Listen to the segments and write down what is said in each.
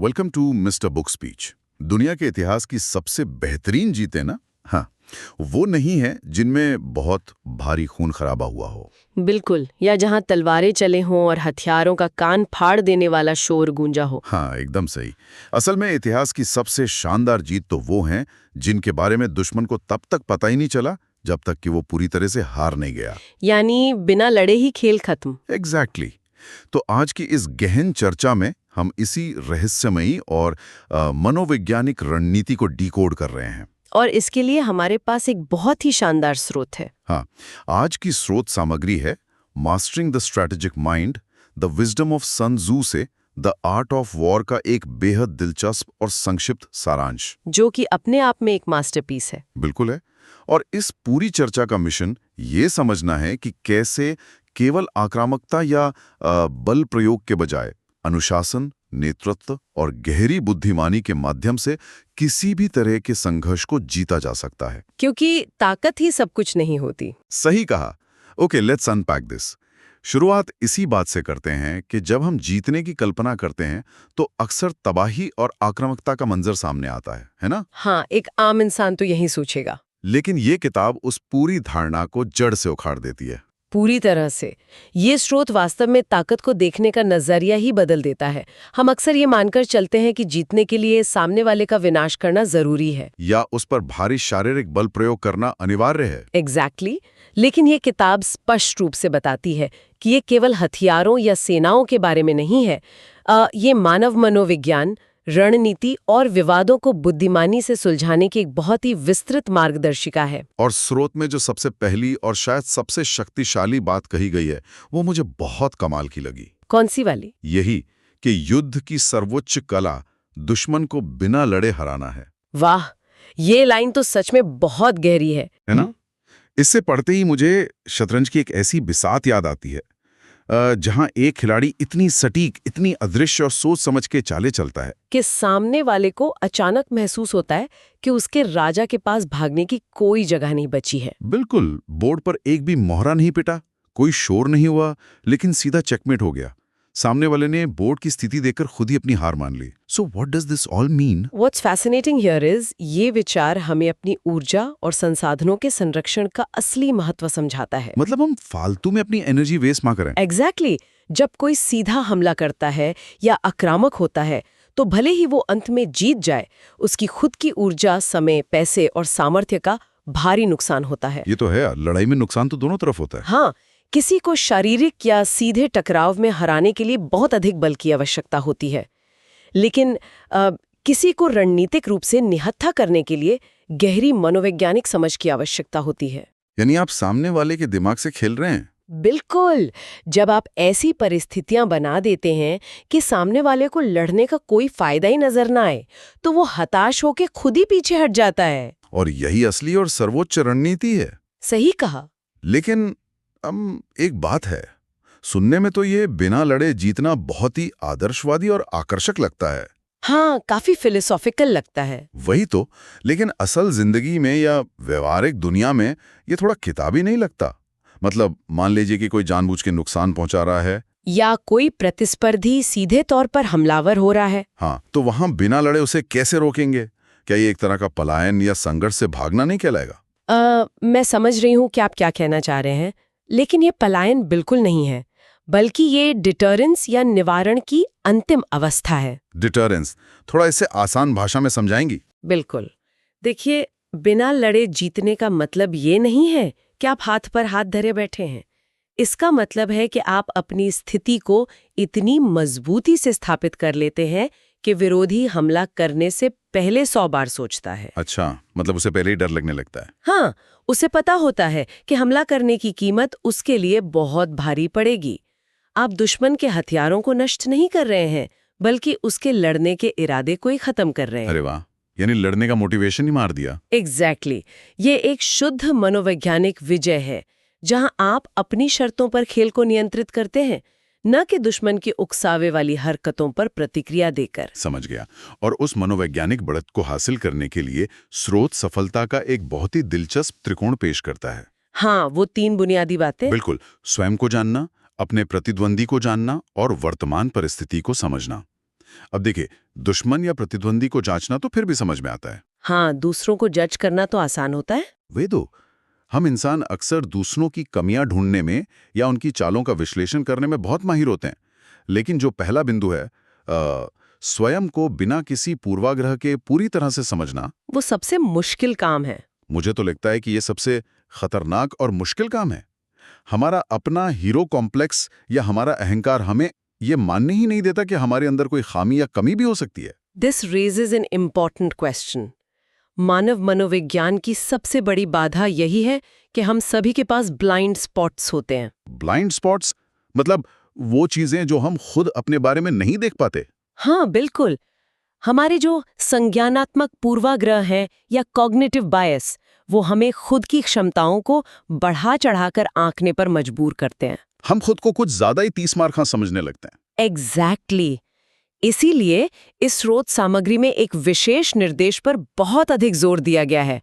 Welcome to mister book speech. दुनिया के इतिहास की सबसे बेहतरीन जीतें ना, हाँ, वो नहीं है जिनमें बहुत भारी खून खराबा हुआ हो। बिल्कुल, या जहां तलवारें चले हों और हथियारों का कान फाड़ देने वाला शोर गूंजा हो। हाँ, एकदम सही। असल में इतिहास की सबसे शानदार जीत तो वो हैं जिनके बारे में दुश्मन को तब तक पता ही नहीं चला जब तक कि वो पूरी तरह से हार नहीं गया। यानी बिना लड़े ही खेल खत्म। एग्जैक्टली। तो आज की इस गहन चर्चा में हम इसी रहस्यमयी और मनोवैज्ञानिक रणनीति को डिकोड कर रहे हैं। और इसके लिए हमारे पास एक बहुत ही शानदार स्रोत है। हाँ, आज की स्रोत सामग्री है mastering the strategic mind, the wisdom of Sun Tzu से द आर्ट ऑफ वॉर का एक बेहद दिलचस्प और संक्षिप्त सारांश, जो कि अपने आप में एक मास्टरपीस है। बिल्कुल है। और इस पूरी चर्चा का मिशन ये समझना है कि कैसे केवल आक्रामकता या बल प्रयोग के बजाय अनुशासन, नेतृत्व और गहरी बुद्धिमानी के माध्यम से किसी भी तरह के संघर्ष को जीता जा सकता है। क्योंकि ताकत ही सब कुछ नहीं होती। सही कहा। Okay, let's unpack this. शुरुआत इसी बात से करते हैं कि जब हम जीतने की कल्पना करते हैं तो अक्सर तबाही और आक्रामकता का मंजर सामने आता है ना? हाँ, एक आम इंसान तो यही सोचेगा। लेकिन ये किताब उस पूरी धारणा को जड़ से उखाड़ देती है। पूरी तरह से। ये स्रोत वास्तव में ताकत को देखने का नजरिया ही बदल देता है। हम अक्सर ये मानकर चलते हैं कि जीतने के लिए सामने वाले का विनाश करना जरूरी है, या उस पर भारी शारीरिक बल प्रयोग करना अनिवार्य है। एग्जैक्टली। लेकिन ये किताब स्पष्ट रूप से बताती है कि ये केवल हथियारों या सेनाओं के बारे में नहीं है। ये मानव मनोविज्ञान, रणनीति और विवादों को बुद्धिमानी से सुलझाने की एक बहुत ही विस्तृत मार्गदर्शिका है। और स्रोत में जो सबसे पहली और शायद सबसे शक्तिशाली बात कही गई है वो मुझे बहुत कमाल की लगी। कौन सी वाली? यही कि युद्ध की सर्वोच्च कला दुश्मन को बिना लड़े हराना है। वाह, ये लाइन तो सच में बहुत गहरी है ना? इससे पढ़ते ही मुझे शतरंज की एक ऐसी बिसात याद आती है जहां एक खिलाड़ी इतनी सटीक, इतनी अदृश्य और सोच समझ के चाले चलता है कि सामने वाले को अचानक महसूस होता है कि उसके राजा के पास भागने की कोई जगह नहीं बची है। बिल्कुल, बोर्ड पर एक भी मोहरा नहीं पिटा, कोई शोर नहीं हुआ, लेकिन सीधा चेकमेट हो गया। सामने वाले ने बोर्ड की स्थिति देखकर खुद ही अपनी हार मान ली। So what does this all mean? What's fascinating here is, ये विचार हमें अपनी ऊर्जा और संसाधनों के संरक्षण का असली महत्व समझाता है। मतलब हम फालतू में अपनी एनर्जी वेस्ट ना करें। एग्जैक्टली। जब कोई सीधा हमला करता है या आक्रामक होता है तो भले ही वो अंत में जीत जाए, उसकी खुद की ऊर्जा, समय, पैसे और सामर्थ्य का भारी नुकसान होता है। ये तो है यार, लड़ाई में नुकसान तो दोनों तरफ होता है। हाँ, किसी को शारीरिक या सीधे टकराव में हराने के लिए बहुत अधिक बल की आवश्यकता होती है, लेकिन किसी को रणनीतिक रूप से निहत्था करने के लिए गहरी मनोवैज्ञानिक समझ की आवश्यकता होती है। यानी आप सामने वाले के दिमाग से खेल रहे हैं। बिल्कुल। जब आप ऐसी परिस्थितियां बना देते हैं कि सामने वाले को लड़ने का कोई फायदा ही नजर ना आए, तो वो हताश होकर खुद ही पीछे हट जाता है। और यही असली और सर्वोच्च रणनीति है। सही कहा। लेकिन एक बात है, सुनने में तो ये बिना लड़े जीतना बहुत ही आदर्शवादी और आकर्षक लगता है। हाँ, काफी फिलोसॉफिकल लगता है। वही तो। लेकिन असल जिंदगी में या व्यवहारिक दुनिया में ये थोड़ा किताबी नहीं लगता। मतलब मान लीजिए कि कोई जानबूझ के नुकसान पहुंचा रहा है, या कोई प्रतिस्पर्धी सीधे तौर पर हमलावर हो रहा है। हाँ, तो वहां बिना लड़े उसे कैसे रोकेंगे? क्या ये एक तरह का पलायन या संघर्ष से भागना नहीं कहलाएगा? मैं समझ रही हूँ कि आप क्या कहना चाह रहे हैं, लेकिन ये पलायन बिल्कुल नहीं है, बल्कि ये डिटरेंस या निवारण की अंतिम अवस्था है। डिटरेंस, थोड़ा इसे आसान भाषा में समझाएंगी? बिल्कुल। देखिए, बिना लड़े जीतने का मतलब ये नहीं है कि आप हाथ पर हाथ धरे बैठे हैं। इसका मतलब है कि आप अपनी स्थिति को इतनी मजबूती से स्थापित कर लेते हैं कि विरोधी हमला करने से पहले 100 बार सोचता है। अच्छा, मतलब उसे पहले ही डर लगने लगता है। हाँ, उसे पता होता है कि हमला करने की कीमत उसके लिए बहुत भारी पड़ेगी। आप दुश्मन के हथियारों को नष्ट नहीं कर रहे हैं, बल्कि उसके लड़ने के इरादे को ही खत्म कर रहे हैं। अरे वाह, यानी लड़ने का मोटिवेशन ही मार दिया। एग्जैक्टली। ये एक शुद्ध मनोवैज्ञानिक विजय है, जहां आप अपनी शर्तों पर खेल को नियंत्रित करते हैं, न कि दुश्मन की उकसावे वाली हरकतों पर प्रतिक्रिया देकर। समझ गया। और उस मनोवैज्ञानिक बढ़त को हासिल करने के लिए स्रोत सफलता का एक बहुत ही दिलचस्प त्रिकोण पेश करता है। हाँ, वो 3 बुनियादी बातें। बिल्कुल, स्वयं को जानना, अपने प्रतिद्वंदी को जानना और वर्तमान परिस्थिति को समझना। अब देखिए, दुश्मन या प्रतिद्वंदी को जांचना तो फिर भी समझ में आता है। हाँ, दूसरों को जज करना तो आसान होता है। वे तो हम इंसान अक्सर दूसरों की कमियां ढूंढने में या उनकी चालों का विश्लेषण करने में बहुत माहिर होते हैं। लेकिन जो पहला बिंदु है, स्वयं को बिना किसी पूर्वाग्रह के पूरी तरह से समझना, वो सबसे मुश्किल काम है। मुझे तो लगता है कि ये सबसे खतरनाक और मुश्किल काम है। हमारा अपना हीरो कॉम्प्लेक्स या हमारा अहंकार हमें ये मानने ही नहीं देता कि हमारे अंदर कोई खामी या कमी भी हो सकती है। This raises an important question. मानव मनोविज्ञान की सबसे बड़ी बाधा यही है कि हम सभी के पास ब्लाइंड स्पॉट्स होते हैं। ब्लाइंड स्पॉट्स मतलब वो चीजें जो हम खुद अपने बारे में नहीं देख पाते। हाँ, बिल्कुल। हमारे जो संज्ञानात्मक पूर्वाग्रह हैं या कॉग्निटिव बायस, वो हमें खुद की क्षमताओं को बढ़ा चढ़ाकर आंकने पर मजबूर करते हैं। हम खुद को कुछ ज्यादा ही 30 मार खां समझने लगते हैं। एग्जैक्टली। इसीलिए इस स्रोत सामग्री में एक विशेष निर्देश पर बहुत अधिक जोर दिया गया है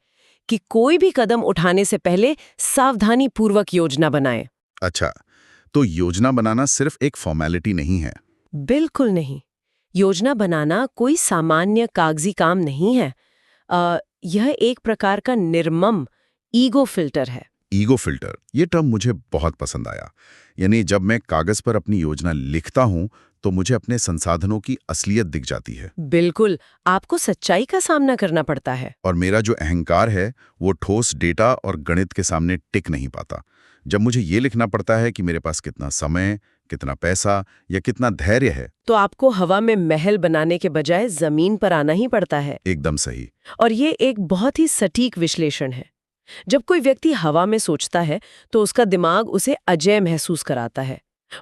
कि कोई भी कदम उठाने से पहले सावधानी पूर्वक योजना बनाएं। अच्छा, तो योजना बनाना सिर्फ एक फॉर्मेलिटी नहीं है। बिल्कुल नहीं। योजना बनाना कोई सामान्य कागजी काम नहीं है। यह एक प्रकार का निर्मम ईगो फिल्टर है। ईगो फिल्टर, ये टर्म मुझे बहुत पसंद आया। यानी जब मैं कागज पर अपनी योजना लिखता हूं तो मुझे अपने संसाधनों की असलियत दिख जाती है। बिल्कुल, आपको सच्चाई का सामना करना पड़ता है। और मेरा जो अहंकार है वो ठोस डेटा और गणित के सामने टिक नहीं पाता। जब मुझे ये लिखना पड़ता है कि मेरे पास कितना समय, कितना पैसा या कितना धैर्य है, तो आपको हवा में महल बनाने के बजाय जमीन पर आना ही पड़ता है। एकदम सही। और ये एक बहुत ही सटीक विश्लेषण है। जब कोई व्यक्ति हवा में सोचता है तो उसका दिमाग उसे अजेय महसूस कराता है।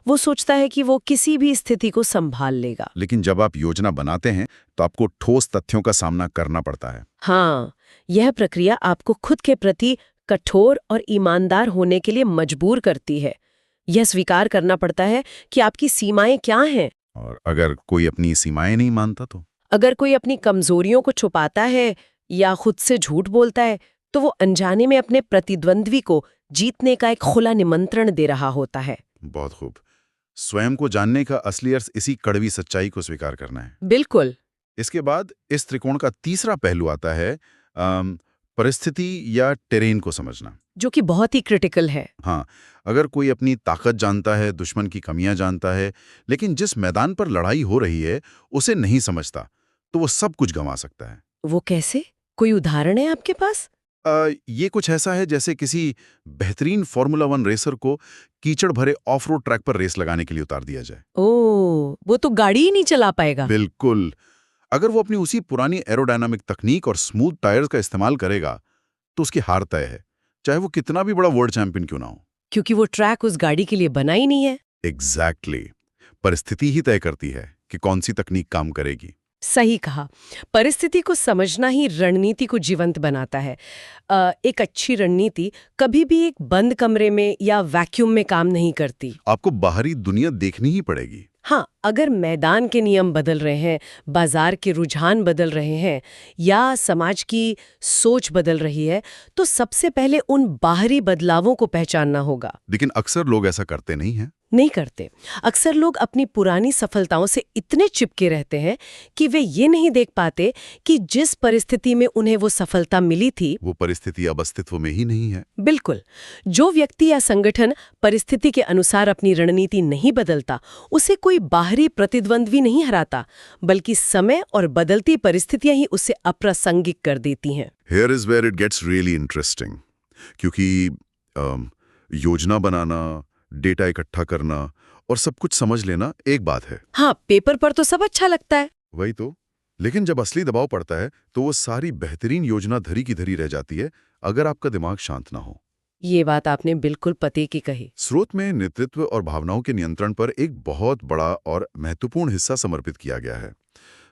वो सोचता है कि वो किसी भी स्थिति को संभाल लेगा। लेकिन जब आप योजना बनाते हैं तो आपको ठोस तथ्यों का सामना करना पड़ता है। हाँ, यह प्रक्रिया आपको खुद के प्रति कठोर और ईमानदार होने के लिए मजबूर करती है। यह स्वीकार करना पड़ता है कि आपकी सीमाएं क्या हैं। और अगर कोई अपनी सीमाएं नहीं मानता तो अगर कोई अपनी कमजोरियों को छुपाता है या खुद से झूठ बोलता है तो वो अनजाने में अपने प्रतिद्वंद्वी को जीतने का एक खुला निमंत्रण दे रहा होता है। बहुत खूब। स्वयं को जानने का असली अर्थ इसी कड़वी सच्चाई को स्वीकार करना है। बिल्कुल। इसके बाद इस त्रिकोण का तीसरा पहलू आता है, परिस्थिति या टेरेन को समझना, जो कि बहुत ही क्रिटिकल है। हाँ, अगर कोई अपनी ताकत जानता है, दुश्मन की कमियां जानता है, लेकिन जिस मैदान पर लड़ाई हो रही है उसे नहीं समझता, तो वो सब कुछ गंवा सकता है। वो कैसे? कोई उदाहरण है आपके पास? ये कुछ ऐसा है जैसे किसी बेहतरीन फार्मूला 1 रेसर को कीचड़ भरे ऑफ रोड ट्रैक पर रेस लगाने के लिए उतार दिया जाए। ओह, वो तो गाड़ी ही नहीं चला पाएगा। बिल्कुल। अगर वो अपनी उसी पुरानी एरोडायनामिक तकनीक और स्मूथ टायर्स का इस्तेमाल करेगा तो उसकी हार तय है, चाहे वो कितना भी बड़ा वर्ल्ड चैंपियन क्यों ना हो। क्योंकि वो ट्रैक उस गाड़ी के लिए बना ही नहीं है। एग्जैक्टली। परिस्थिति ही तय करती है कि कौन सी तकनीक काम करेगी। सही कहा। परिस्थिति को समझना ही रणनीति को जीवंत बनाता है। एक अच्छी रणनीति कभी भी एक बंद कमरे में या वैक्यूम में काम नहीं करती। आपको बाहरी दुनिया देखनी ही पड़ेगी। हाँ, अगर मैदान के नियम बदल रहे हैं, बाजार के रुझान बदल रहे हैं या समाज की सोच बदल रही है, तो सबसे पहले उन बाहरी बदलावों को पहचानना होगा। लेकिन अक्सर लोग ऐसा करते नहीं हैं। नहीं करते। अक्सर लोग अपनी पुरानी सफलताओं से इतने चिपके रहते हैं कि वे ये नहीं देख पाते कि जिस परिस्थिति में उन्हें वो सफलता मिली थी, वो परिस्थिति अब अस्तित्व में ही नहीं है। बिल्कुल। जो व्यक्ति या संगठन परिस्थिति के अनुसार अपनी रणनीति नहीं बदलता, उसे कोई बाहरी प्रतिद्वंद्वी नहीं हराता, बल्कि समय और बदलती परिस्थितियां ही उसे अप्रासंगिक कर देती हैं। Here is where it gets really interesting, क्योंकि योजना बनाना, डेटा इकट्ठा करना और सब कुछ समझ लेना एक बात है। हाँ, पेपर पर तो सब अच्छा लगता है। वही तो। लेकिन जब असली दबाव पड़ता है तो वो सारी बेहतरीन योजना धरी की धरी रह जाती है, अगर आपका दिमाग शांत ना हो। ये बात आपने बिल्कुल पते की कही। स्रोत में नेतृत्व और भावनाओं के नियंत्रण पर एक बहुत बड़ा और महत्वपूर्ण हिस्सा समर्पित किया गया है।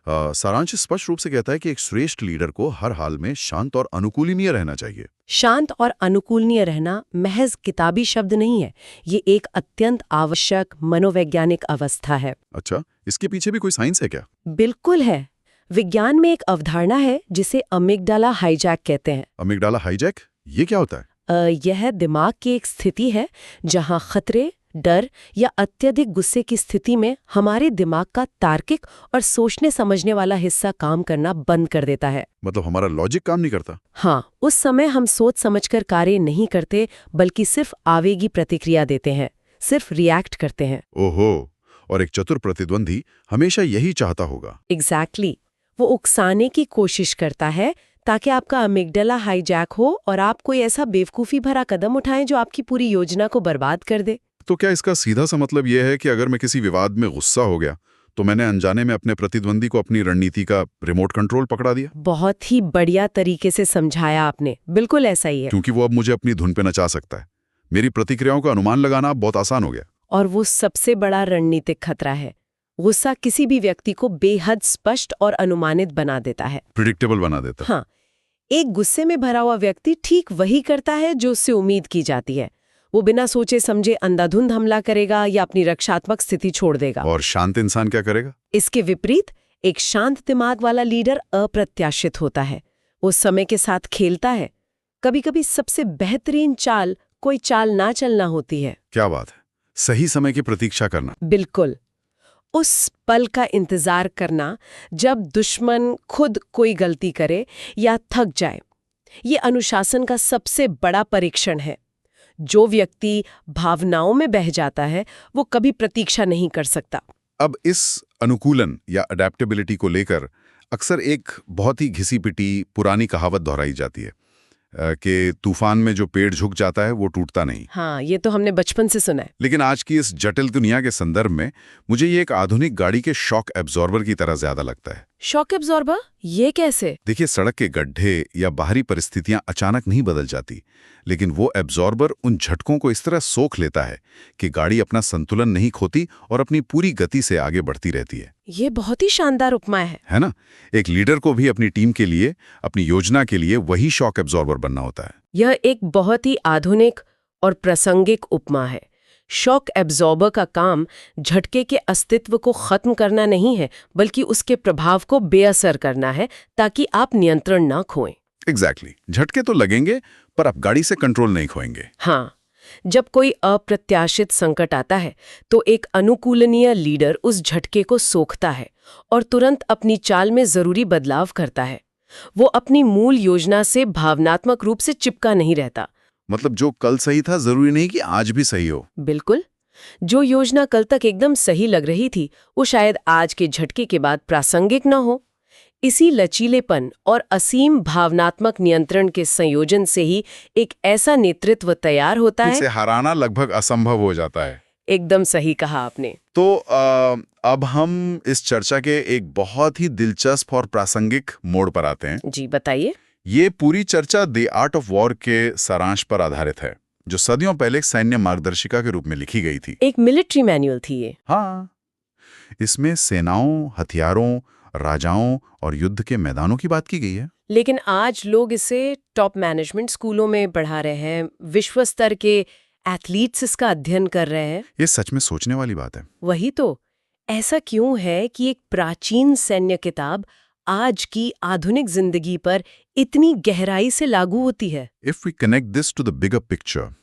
सारांश स्पष्ट रूप से कहता है कि एक श्रेष्ठ लीडर को हर हाल में शांत और अनुकूलनीय रहना चाहिए। शांत और अनुकूलनीय रहना महज किताबी शब्द नहीं है, ये एक अत्यंत आवश्यक मनोवैज्ञानिक अवस्था है। अच्छा, इसके पीछे भी कोई साइंस है क्या? बिल्कुल है। विज्ञान में एक अवधारणा है जिसे अमिगडाला हाईजैक कहते हैं। अमिगडाला हाईजैक, ये क्या होता है? यह दिमाग की एक स्थिति है जहां खतरे, डर या अत्यधिक गुस्से की स्थिति में हमारे दिमाग का तार्किक और सोचने समझने वाला हिस्सा काम करना बंद कर देता है। मतलब हमारा लॉजिक काम नहीं करता। हाँ, उस समय हम सोच समझकर कार्य नहीं करते, बल्कि सिर्फ आवेगी प्रतिक्रिया देते हैं, सिर्फ रिएक्ट करते हैं। ओहो, और एक चतुर प्रतिद्वंदी हमेशा यही चाहता होगा। एग्जैक्टली। वो उकसाने की कोशिश करता है ताकि आपका अमिगडाला हाईजैक हो और आप कोई ऐसा बेवकूफ़ी भरा कदम उठाएं जो आपकी पूरी योजना को बर्बाद कर दे। तो क्या इसका सीधा सा मतलब यह है कि अगर मैं किसी विवाद में गुस्सा हो गया तो मैंने अनजाने में अपने प्रतिद्वंदी को अपनी रणनीति का रिमोट कंट्रोल पकड़ा दिया? बहुत ही बढ़िया तरीके से समझाया आपने, बिल्कुल ऐसा ही है। क्योंकि वो अब मुझे अपनी धुन पे नचा सकता है। मेरी प्रतिक्रियाओं का अनुमान लगाना अब बहुत आसान हो गया। और वो सबसे बड़ा रणनीतिक खतरा है। गुस्सा किसी भी व्यक्ति को बेहद स्पष्ट और अनुमानित बना देता है, प्रिडिक्टेबल बना देता। हाँ, एक गुस्से में भरा हुआ व्यक्ति ठीक वही करता है जो उससे उम्मीद की जाती है। वो बिना सोचे समझे अंधाधुंध हमला करेगा या अपनी रक्षात्मक स्थिति छोड़ देगा। और शांत इंसान क्या करेगा? इसके विपरीत एक शांत दिमाग वाला लीडर अप्रत्याशित होता है। वो समय के साथ खेलता है। कभी-कभी सबसे बेहतरीन चाल कोई चाल ना चलना होती है। क्या बात है, सही समय की प्रतीक्षा करना। बिल्कुल, उस पल का इंतजार करना जब दुश्मन खुद कोई गलती करे या थक जाए। ये अनुशासन का सबसे बड़ा परीक्षण है। जो व्यक्ति भावनाओं में बह जाता है वो कभी प्रतीक्षा नहीं कर सकता। अब इस अनुकूलन या अडेप्टेबिलिटी को लेकर अक्सर एक बहुत ही घिसी-पिटी पुरानी कहावत दोहराई जाती है कि तूफान में जो पेड़ झुक जाता है वो टूटता नहीं। हाँ, ये तो हमने बचपन से सुना है। लेकिन आज की इस जटिल दुनिया के संदर्भ में मुझे ये एक आधुनिक गाड़ी के शॉक एब्जॉर्बर की तरह ज्यादा लगता है। Shock absorber? ये कैसे? देखिए, सड़क के गड्ढे या बाहरी परिस्थितियां अचानक नहीं बदल जाती, लेकिन वो एब्जॉर्बर उन झटकों को इस तरह सोख लेता है कि गाड़ी अपना संतुलन नहीं खोती और अपनी पूरी गति से आगे बढ़ती रहती है। ये बहुत ही शानदार उपमा है ना? एक लीडर को भी अपनी टीम के लिए, अपनी योजना के लिए वही शॉक एब्जॉर्बर बनना होता है। यह एक बहुत ही आधुनिक और प्रासंगिक उपमा है। शॉक एब्जॉर्बर का काम झटके के अस्तित्व को खत्म करना नहीं है, बल्कि उसके प्रभाव को बेअसर करना है ताकि आप नियंत्रण ना खोएं। एग्जैक्टली। झटके तो लगेंगे पर आप गाड़ी से कंट्रोल नहीं खोएंगे। हाँ, जब कोई अप्रत्याशित संकट आता है तो एक अनुकूलनीय लीडर उस झटके को सोखता है और तुरंत अपनी चाल में जरूरी बदलाव करता है। वो अपनी मूल योजना से भावनात्मक रूप से चिपका नहीं रहता। मतलब जो कल सही था जरूरी नहीं कि आज भी सही हो। बिल्कुल। जो योजना कल तक एकदम सही लग रही थी वो शायद आज के झटके के बाद प्रासंगिक न हो। इसी लचीलेपन और असीम भावनात्मक नियंत्रण के संयोजन से ही एक ऐसा नेतृत्व तैयार होता है जिसे हराना लगभग असंभव हो जाता है। एकदम सही कहा आपने। तो अब हम इस चर्चा के एक बहुत ही दिलचस्प और प्रासंगिक मोड़ पर आते हैं। जी बताइए। ये पूरी चर्चा द आर्ट ऑफ वॉर के सारांश पर आधारित है, जो सदियों पहले एक सैन्य मार्गदर्शिका के रूप में लिखी गई थी। एक मिलिट्री मैनुअल थी ये। हाँ, इसमें सेनाओं, हथियारों, राजाओं और युद्ध के मैदानों की बात की गई है। लेकिन आज लोग इसे टॉप मैनेजमेंट स्कूलों में पढ़ा रहे हैं, विश्व स्तर के एथलीट्स इसका अध्ययन कर रहे हैं। ये सच में सोचने वाली बात है। वही तो। ऐसा क्यों है कि एक प्राचीन सैन्य किताब आज की आधुनिक जिंदगी पर इतनी गहराई से लागू होती है? If we connect this to the bigger picture,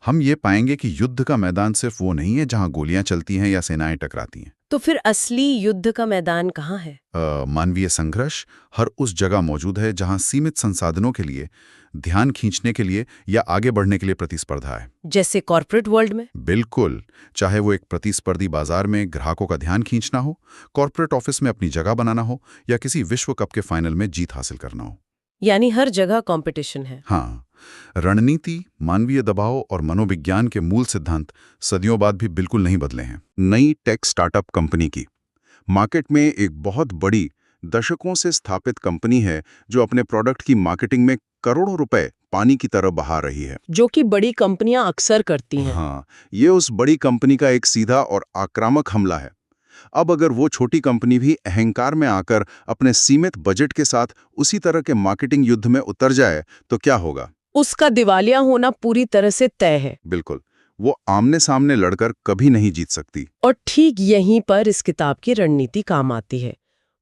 हम ये पाएंगे कि युद्ध का मैदान सिर्फ वो नहीं है जहां गोलियां चलती हैं या सेनाएं टकराती हैं। तो फिर असली युद्ध का मैदान कहाँ है? मानवीय संघर्ष हर उस जगह मौजूद है जहां सीमित संसाधनों के लिए, ध्यान खींचने के लिए या आगे बढ़ने के लिए प्रतिस्पर्धा है। जैसे कॉर्पोरेट वर्ल्ड में? बिल्कुल। चाहे वो एक प्रतिस्पर्धी बाजार में ग्राहकों का ध्यान खींचना हो, कॉर्पोरेट ऑफिस में अपनी जगह बनाना हो या किसी विश्व कप के फाइनल में जीत हासिल करना हो। यानी हर जगह कंपटीशन है। हाँ, रणनीति, मानवीय दबाव और मनोविज्ञान के मूल सिद्धांत सदियों बाद भी बिल्कुल नहीं बदले हैं। नई टेक स्टार्टअप कंपनी की मार्केट में एक बहुत बड़ी, दशकों से स्थापित कंपनी है जो अपने प्रोडक्ट की मार्केटिंग में करोड़ों रुपए पानी की तरह बहा रही है, जो कि बड़ी कंपनियां अक्सर करती हैं। हाँ, ये उस बड़ी कंपनी का एक सीधा और आक्रामक हमला है। अब अगर वो छोटी कंपनी भी अहंकार में आकर अपने सीमित बजट के साथ उसी तरह के मार्केटिंग युद्ध में उतर जाए तो क्या होगा? उसका दिवालिया होना पूरी तरह से तय है। बिल्कुल, वो आमने सामने लड़कर कभी नहीं जीत सकती। और ठीक यहीं पर इस किताब की रणनीति काम आती है।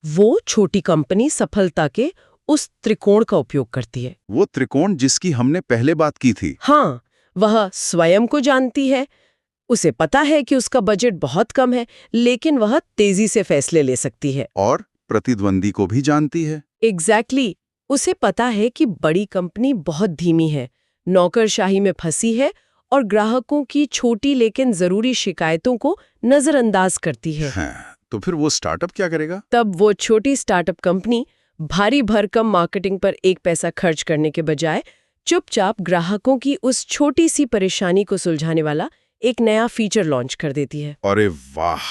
वो छोटी कंपनी सफलता के उस त्रिकोण का उपयोग करती है। वो त्रिकोण जिसकी हमने पहले बात की थी। हाँ, वह स्वयं को जानती है, उसे पता है कि उसका बजट बहुत कम है, लेकिन वह तेजी से फैसले ले सकती है। और प्रतिद्वंदी को भी जानती है। एग्जैक्टली उसे पता है कि बड़ी कंपनी बहुत धीमी है, नौकरशाही में फंसी है और ग्राहकों की छोटी लेकिन जरूरी शिकायतों को नजरअंदाज करती है। हाँ, तो फिर वो स्टार्टअप क्या करेगा? तब वो छोटी स्टार्टअप कंपनी भारी भरकम मार्केटिंग पर एक पैसा खर्च करने के बजाय चुपचाप ग्राहकों की उस छोटी सी परेशानी को सुलझाने वाला एक नया फीचर लॉन्च कर देती है। अरे वाह,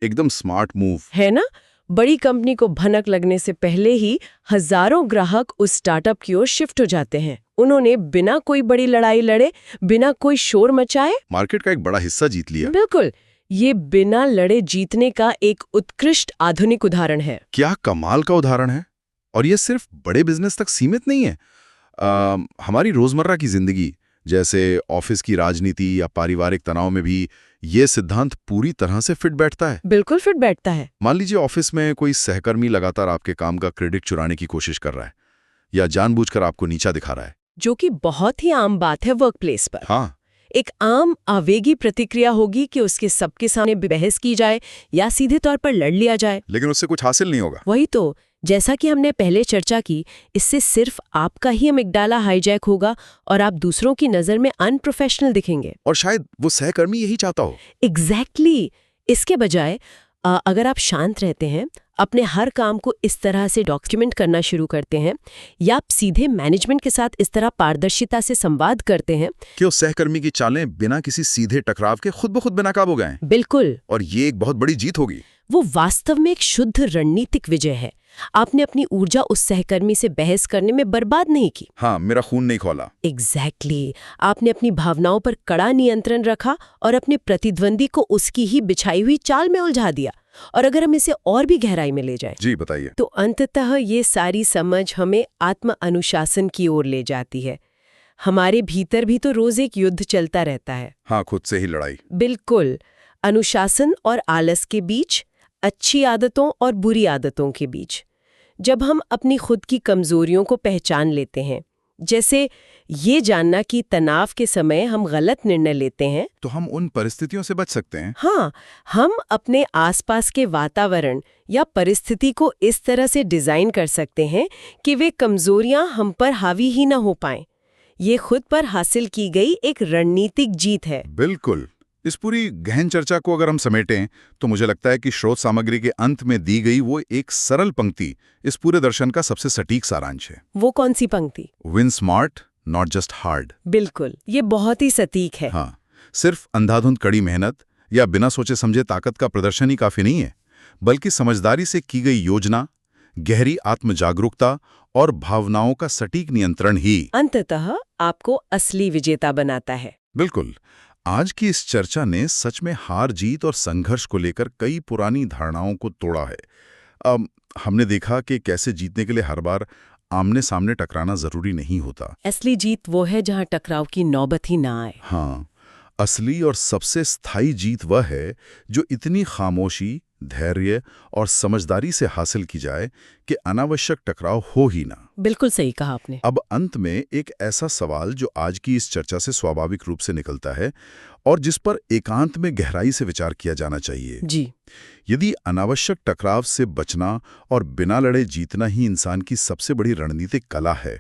एकदम स्मार्ट मूव है ना? बड़ी कंपनी को भनक लगने से पहले ही हजारों ग्राहक उस स्टार्टअप की ओर शिफ्ट हो जाते हैं। उन्होंने बिना कोई बड़ी लड़ाई लड़े, बिना कोई शोर मचाए मार्केट का एक बड़ा हिस्सा जीत लिया। बिल्कुल, ये बिना लड़े जीतने का एक उत्कृष्ट आधुनिक उदाहरण है। क्या कमाल का उदाहरण है। और ये सिर्फ बड़े बिजनेस तक सीमित नहीं है। हमारी रोजमर्रा की जिंदगी, जैसे ऑफिस की राजनीति या पारिवारिक तनाव में भी ये सिद्धांत पूरी तरह से फिट बैठता है। बिल्कुल फिट बैठता है। मान लीजिए ऑफिस में कोई सहकर्मी लगातार आपके काम का क्रेडिट चुराने की कोशिश कर रहा है या जानबूझकर आपको नीचा दिखा रहा है, जो कि बहुत ही आम बात है वर्कप्लेस पर। हाँ, एक आम आवेगी प्रतिक्रिया होगी कि उसके सबके सामने बहस की जाए या सीधे तौर पर लड़ लिया जाए। लेकिन उससे कुछ हासिल नहीं होगा। वही तो, जैसा कि हमने पहले चर्चा की, इससे सिर्फ आपका ही अमिगडाला हाईजैक होगा और आप दूसरों की नजर में अनप्रोफेशनल दिखेंगे। और शायद वो सहकर्मी यही चाहता हो। एग्जैक्टली। इसके बजाय अगर आप शांत रहते हैं, अपने हर काम को इस तरह से डॉक्यूमेंट करना शुरू करते हैं या आप सीधे मैनेजमेंट के साथ इस तरह पारदर्शिता से संवाद करते हैं कि उस सहकर्मी की चालें बिना किसी सीधे टकराव के खुद ब खुद बेनकाब हो गए। बिल्कुल। और ये एक बहुत बड़ी जीत होगी। वो वास्तव में एक शुद्ध रणनीतिक विजय है। आपने अपनी ऊर्जा उस सहकर्मी से बहस करने में बर्बाद नहीं की। हाँ, मेरा खून नहीं खौला। एग्जैक्टली। आपने अपनी भावनाओं पर कड़ा नियंत्रण रखा और अपने प्रतिद्वंदी को उसकी ही बिछाई हुई चाल में उलझा दिया। और अगर हम इसे और भी गहराई में ले जाएं, जी बताइए, तो अंततः ये सारी समझ हमें आत्म अनुशासन की ओर ले जाती है। हमारे भीतर भी तो रोज एक युद्ध चलता रहता है। हाँ, खुद से ही लड़ाई। बिल्कुल। अनुशासन और आलस के बीच, अच्छी आदतों और बुरी आदतों के बीच। जब हम अपनी खुद की कमजोरियों को पहचान लेते हैं, जैसे ये जानना कि तनाव के समय हम गलत निर्णय लेते हैं, तो हम उन परिस्थितियों से बच सकते हैं। हाँ, हम अपने आसपास के वातावरण या परिस्थिति को इस तरह से डिजाइन कर सकते हैं कि वे कमजोरियां हम पर हावी ही न हो पाएं। ये खुद पर हासिल की गई एक रणनीतिक जीत है। बिल्कुल। इस पूरी गहन चर्चा को अगर हम समेटें तो मुझे लगता है कि स्रोत सामग्री के अंत में दी गई वो एक सरल पंक्ति इस पूरे दर्शन का सबसे सटीक सारांश है। वो कौन सी पंक्ति? Win smart, not just hard. बिल्कुल, ये बहुत ही सटीक है। हाँ, सिर्फ अंधाधुंध कड़ी मेहनत या बिना सोचे समझे ताकत का प्रदर्शन ही काफी नहीं है, बल्कि समझदारी से की गई योजना, गहरी आत्म जागरूकता और भावनाओं का सटीक नियंत्रण ही अंततः आपको असली विजेता बनाता है। बिल्कुल। आज की इस चर्चा ने सच में हार जीत और संघर्ष को लेकर कई पुरानी धारणाओं को तोड़ा है। हमने देखा कि कैसे जीतने के लिए हर बार आमने सामने टकराना जरूरी नहीं होता। असली जीत वो है जहां टकराव की नौबत ही ना आए। हाँ, असली और सबसे स्थायी जीत वह है जो इतनी खामोशी, धैर्य और समझदारी से हासिल की जाए कि अनावश्यक टकराव हो ही ना। बिल्कुल सही कहा आपने। अब अंत में एक ऐसा सवाल जो आज की इस चर्चा से स्वाभाविक रूप से निकलता है और जिस पर एकांत में गहराई से विचार किया जाना चाहिए। जी। यदि अनावश्यक टकराव से बचना और बिना लड़े जीतना ही इंसान की सबसे बड़ी रणनीतिक कला है,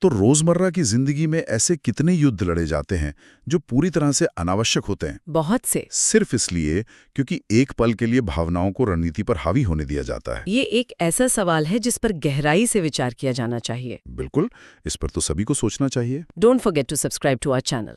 तो रोजमर्रा की जिंदगी में ऐसे कितने युद्ध लड़े जाते हैं जो पूरी तरह से अनावश्यक होते हैं। बहुत से। सिर्फ इसलिए क्योंकि एक पल के लिए भावनाओं को रणनीति पर हावी होने दिया जाता है। ये एक ऐसा सवाल है जिस पर गहराई से विचार किया जाना चाहिए। बिल्कुल, इस पर तो सभी को सोचना चाहिए। Don't forget to subscribe to our channel.